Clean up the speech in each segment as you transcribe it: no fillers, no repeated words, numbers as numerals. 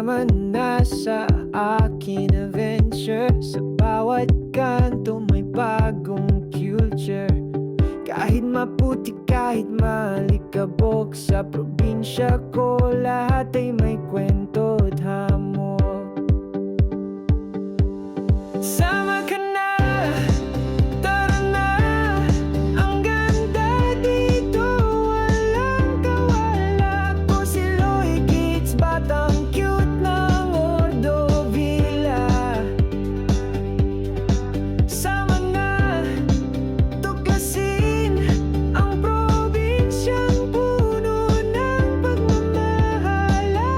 Sumama na sa akin adventure. Sa bawat kanto may bagong culture. Kahit maputi, kahit malikabok, sa probinsya ko lahat ay may kwento at hamog. Sama ka na, tara na, ang ganda dito, walang kawala. Ko si Loy Kids, batang cute ng Ordovilla. Sama na, tuklasin ang probinsyang puno ng pagmamahalan.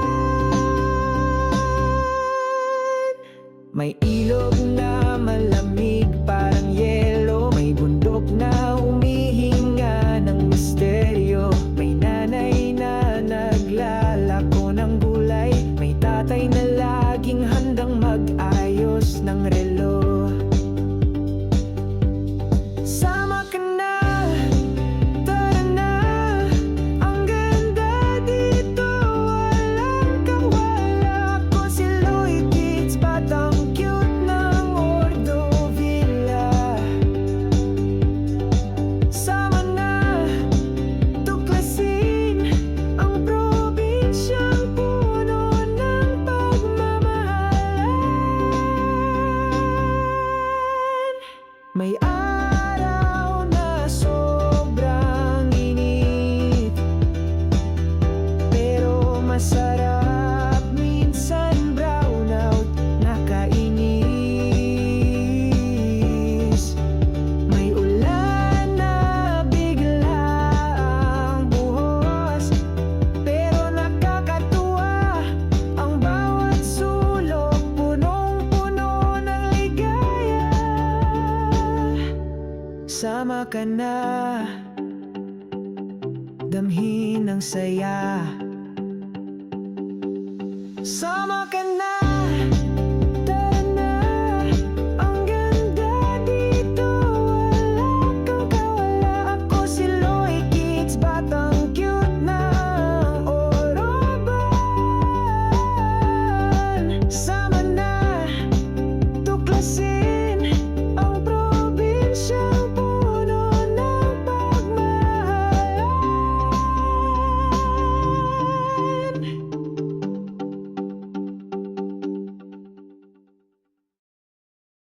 May ilog na malamig parang yelo, may bundok na humihinga ng misteryo. May nanay na naglalako ng gulay, may tatay na laging handang mag-ayos ng relo. Sama ka na, tara na, ang ganda dito, walang kawala. Ko si Loy Kids, batang cute ng Ordovilla. Sama na, tuklasin ang probinsyang puno ng pagmamahalan. May araw na sobrang init, pero masarap minsan brownout nakainis. May ulan na biglaang buhos, pero nakakatuwa ang bawat sulok, punong-puno ng ligaya. Sama ka na, damhin ang saya. Sama ka